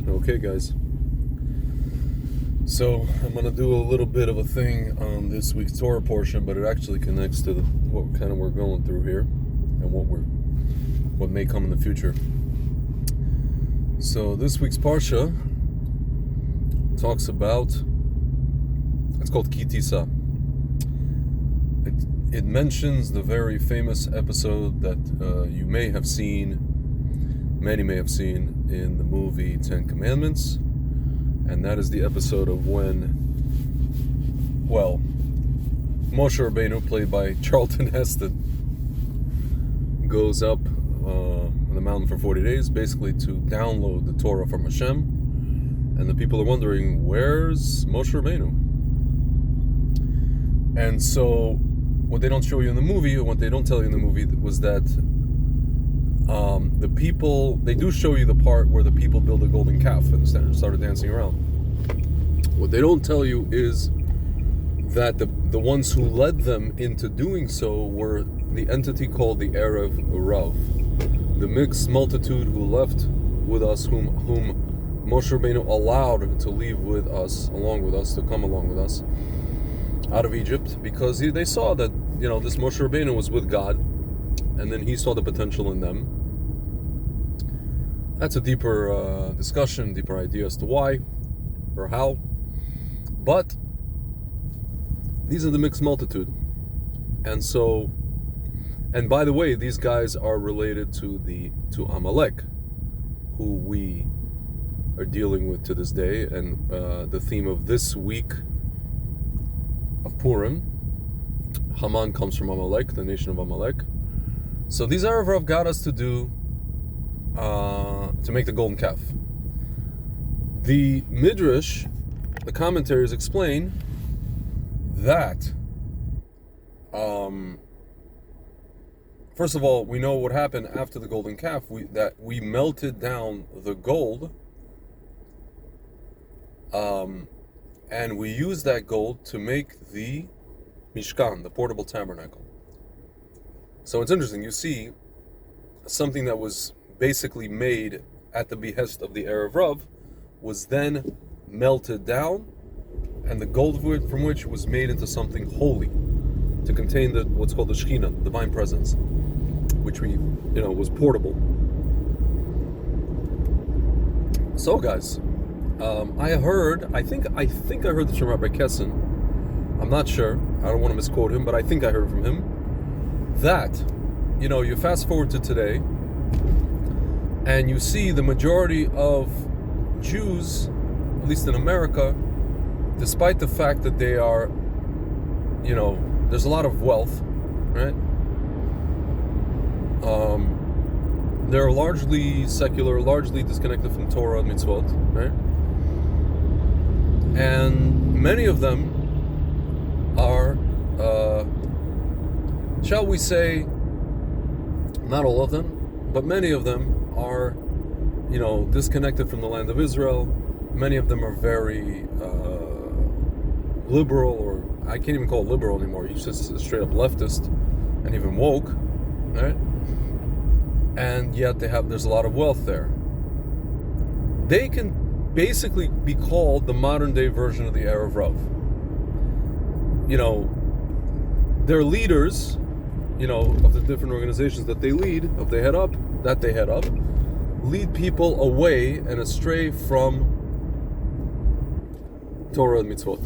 Okay, guys. So I'm gonna do a little bit of a thing on this week's Torah portion, but it actually connects to what we're going through here and what may come in the future. So this week's parsha talks about, it's called Ki Tisa. It mentions the very famous episode that many may have seen in the movie Ten Commandments, and that is the episode of when, Moshe Rabbeinu, played by Charlton Heston, goes up on the mountain for 40 days, basically to download the Torah from Hashem, and the people are wondering, where's Moshe Rabbeinu? And so, what they don't show you in the movie, or what they don't tell you in the movie, was that the people, they do show you the part where the people build a golden calf and started dancing around. What they don't tell you is that the ones who led them into doing so were the entity called the Erev Rav, the mixed multitude who left with us, whom Moshe Rabbeinu allowed to leave with us, to come along with us out of Egypt, because they saw that, this Moshe Rabbeinu was with God, and then he saw the potential in them. That's a deeper discussion, deeper idea as to why or how. But these are the mixed multitude. And so, and by the way, these guys are related to Amalek, who we are dealing with to this day. And the theme of this week of Purim, Haman comes from Amalek, the nation of Amalek. So these Erev Rav got us to do, to make the golden calf. The Midrash, the commentaries explain that, first of all, we know what happened after the golden calf, that we melted down the gold, and we used that gold to make the Mishkan, the portable tabernacle. So it's interesting, you see something that was basically made at the behest of the Erev Rav was then melted down, and the gold from which was made into something holy to contain what's called the Shekhinah, divine presence, which was portable. So guys, I think I heard this from Rabbi Kessin. I'm not sure, I don't want to misquote him, but I think I heard from him that, you fast forward to today, and you see the majority of Jews, at least in America, despite the fact that they are, there's a lot of wealth, right? They're largely secular, largely disconnected from Torah and mitzvot, right? And many of them are, shall we say, not all of them, but many of them are, disconnected from the land of Israel. Many of them are very liberal, or I can't even call it liberal anymore. It's just straight up leftist and even woke, right? And yet there's a lot of wealth there. They can basically be called the modern day version of the Erev Rav. Their leaders, of the different organizations that they head up, lead people away and astray from Torah and mitzvot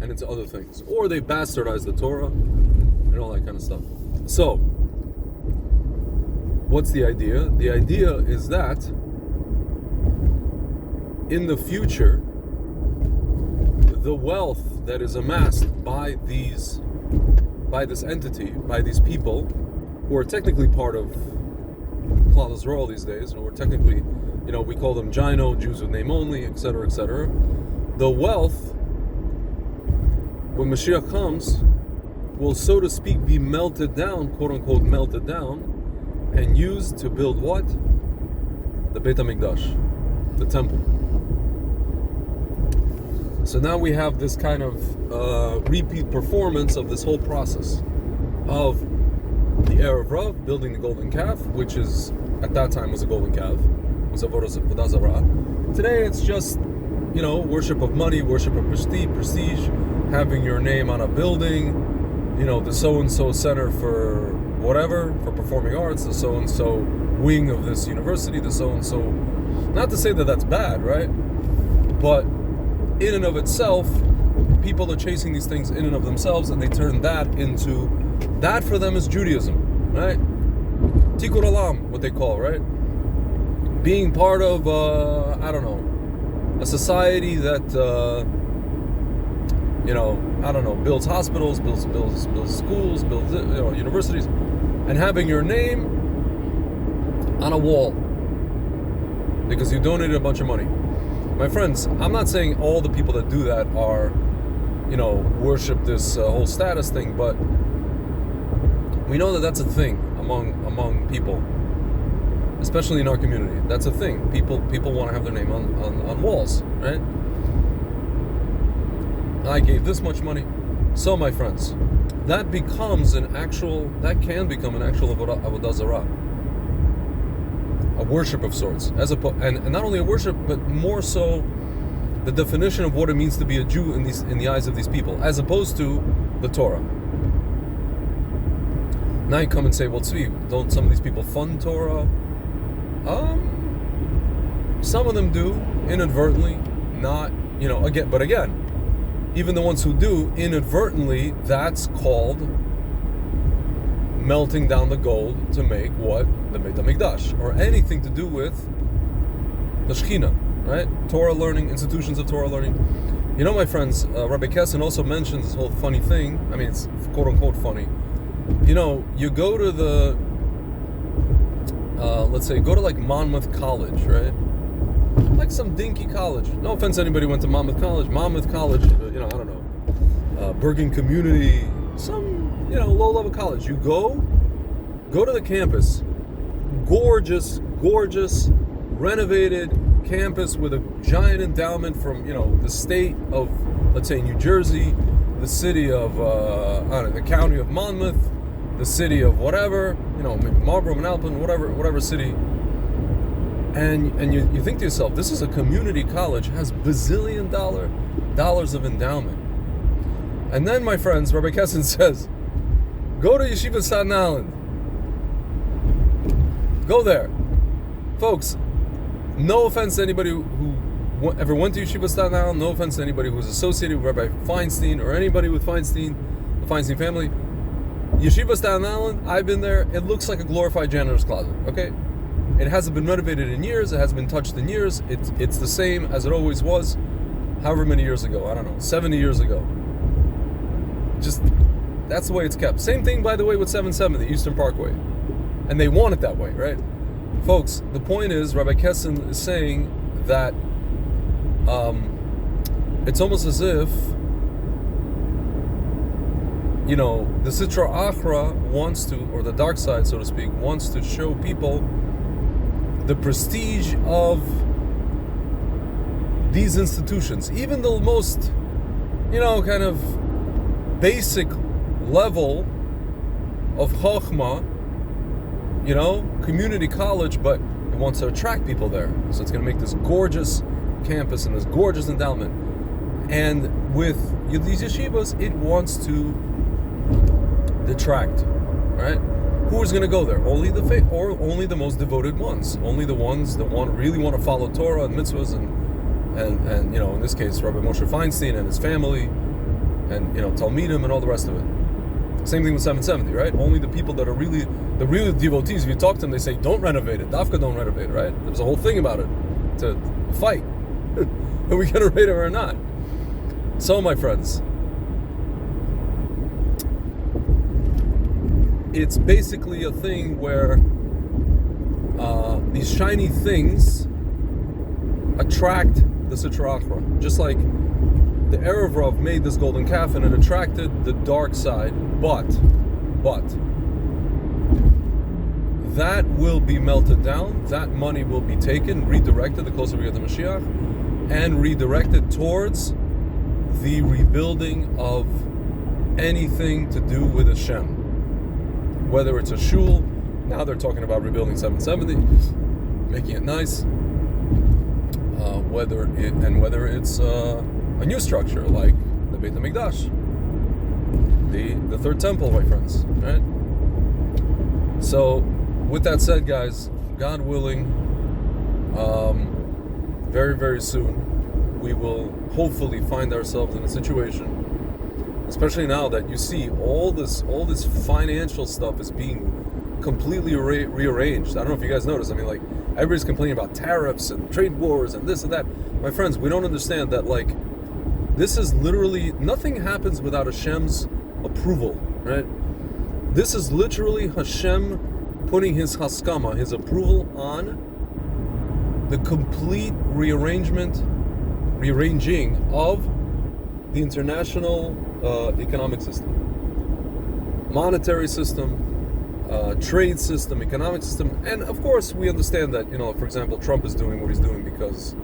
and into other things. Or they bastardize the Torah and all that kind of stuff. So, what's the idea? The idea is that in the future, the wealth that is amassed by this entity, by these people, who are technically part of Klal Yisrael these days, or technically, we call them Gino, Jews with name only, etc., etc. The wealth, when Mashiach comes, will, so to speak, be melted down, quote unquote, melted down, and used to build what? The Beit HaMikdash, the temple. So now we have this kind of repeat performance of this whole process of the Erev Rav building the golden calf, which is, at that time, was a golden calf, was avodah zarah. Today it's just, worship of money, worship of prestige, having your name on a building, the so-and-so center for whatever, for performing arts, the so-and-so wing of this university, the so-and-so. Not to say that that's bad, right? But in and of itself, people are chasing these things in and of themselves, and they turn that for them is Judaism, right? Tikkun Olam, what they call, right? Being part of, a society that, builds hospitals, builds schools, builds universities, and having your name on a wall because you donated a bunch of money. My friends, I'm not saying all the people that do that are, worship this whole status thing, but we know that that's a thing among people, especially in our community. That's a thing. People want to have their name on walls, right? I gave this much money. So, my friends, that can become an actual avodah zarah, a worship of sorts, and not only a worship, but more so the definition of what it means to be a Jew in the eyes of these people, as opposed to the Torah. Now you come and say, well, Tzvi, don't some of these people fund Torah? Some of them do, inadvertently, not, but again, even the ones who do, inadvertently, that's called melting down the gold to make what? The Beit HaMikdash, or anything to do with the Shekhinah, right? Torah learning, institutions of Torah learning. My friends, Rabbi Kessin also mentions this whole funny thing. I mean, it's quote-unquote funny. You go to the, let's say, go to like Monmouth College, right? Like some dinky college. No offense to anybody who went to Monmouth College. Monmouth College, I don't know, Bergen Community, some, low-level college. You go to the campus. Gorgeous, renovated campus with a giant endowment from, the state of, let's say, New Jersey, the city of, the county of Monmouth, the city of whatever, maybe Marlborough, Manalapan, whatever city. And you think to yourself, this is a community college, has bazillion dollars of endowment. And then, my friends, Rabbi Kessin says, go to Yeshiva Staten Island. Go there. Folks, no offense to anybody who ever went to Yeshiva Staten Island, no offense to anybody who was associated with Rabbi Feinstein or anybody with Feinstein, the Feinstein family. Yeshiva Staten Island, I've been there, it looks like a glorified janitor's closet, okay? It hasn't been renovated in years, it hasn't been touched in years, it's the same as it always was, however many years ago, I don't know, 70 years ago. Just, that's the way it's kept. Same thing, by the way, with 770, Eastern Parkway. And they want it that way, right? Folks, the point is, Rabbi Kessin is saying that it's almost as if, the Sitra Achra wants to, or the dark side, so to speak, wants to show people the prestige of these institutions. Even the most, kind of basic level of Chokhmah, community college, but it wants to attract people there. So it's going to make this gorgeous campus and this gorgeous endowment. And with these yeshivas, it wants to detract, right? Who is going to go there? Only the faith, or only the most devoted ones. Only the ones that really want to follow Torah and mitzvahs and in this case, Rabbi Moshe Feinstein and his family, and Talmidim and all the rest of it. Same thing with 770, right? Only the people that are really the real devotees. If you talk to them, they say, "Don't renovate it. Dafka, don't renovate it." Right? There's a whole thing about it to fight. Are we going to renovate it or not? So, my friends, it's basically a thing where these shiny things attract the Sitra Achra. Just like the Erev Rav made this golden calf and it attracted the dark side, but that will be melted down, that money will be taken, redirected, the closer we get to Mashiach, and redirected towards the rebuilding of anything to do with Hashem. Whether it's a shul, now they're talking about rebuilding 770, making it nice. whether it's a new structure like the Beit HaMikdash, the third temple, my friends, right? So, with that said, guys, God willing, very, very soon, we will hopefully find ourselves in a situation, especially now that you see all this financial stuff is being completely rearranged. I don't know if you guys noticed. I mean, like, everybody's complaining about tariffs and trade wars and this and that. My friends, we don't understand that, like, this is literally, nothing happens without Hashem's approval, right? This is literally Hashem putting his haskama, his approval on the complete rearranging of the international economic system, monetary system, trade system, economic system. And of course we understand that, for example, Trump is doing what he's doing because,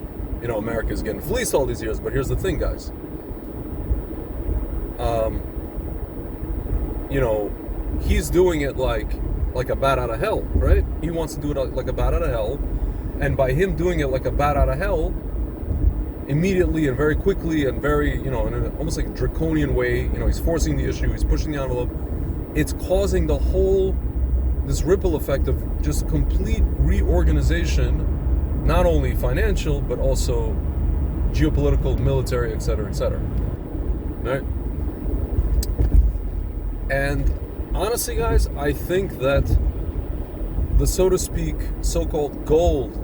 America is getting fleeced all these years. But here's the thing, guys. He's doing it like a bat out of hell, right? He wants to do it like a bat out of hell. And by him doing it like a bat out of hell, immediately and very quickly and very, in an almost like a draconian way, he's forcing the issue, he's pushing the envelope. It's causing this ripple effect of just complete reorganization, not only financial, but also geopolitical, military, etc., right? And honestly, guys, I think that the, so to speak, so-called gold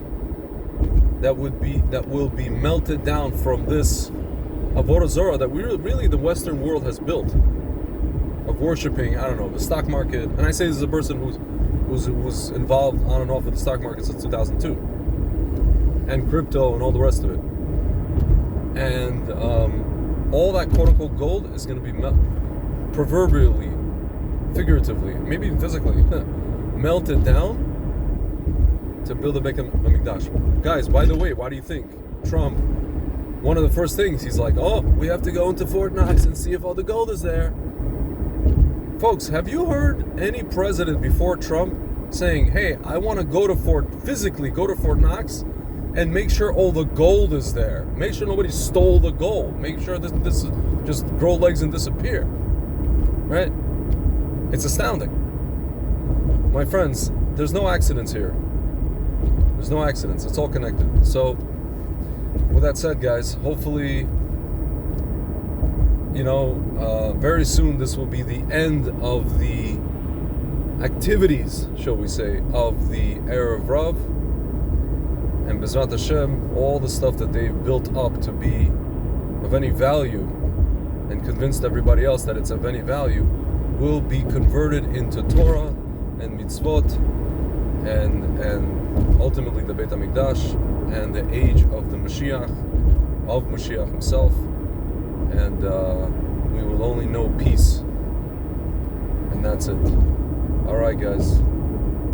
that will be melted down from this avodah zarah that really the Western world has built, of worshiping, I don't know, the stock market. And I say this as a person who's involved on and off with the stock market since 2002, and crypto and all the rest of it. And all that quote-unquote gold is going to be proverbially, figuratively, maybe even physically melted down to build a Beit HaMikdash. Guys, by the way, why do you think Trump, one of the first things, he's like, we have to go into Fort Knox and see if all the gold is there? Folks, have you heard any president before Trump saying, hey, I want to physically go to Fort Knox and make sure all the gold is there, make sure nobody stole the gold, make sure this is just grow legs and disappear, right? It's astounding. My friends, there's no accidents here. There's no accidents. It's all connected. So, with that said, guys, hopefully, very soon this will be the end of the activities, shall we say, of the Erev Rav. And Bezrat Hashem, all the stuff that they've built up to be of any value and convinced everybody else that it's of any value will be converted into Torah and mitzvot and ultimately the Beit HaMikdash and the age of the Mashiach, of Mashiach himself, and we will only know peace, and that's it. Alright, guys,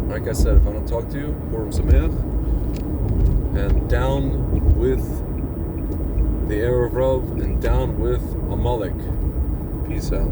like I said, if I don't talk to you, Purim Sameach, and down with the Erev Rav and down with Amalek. Peace out.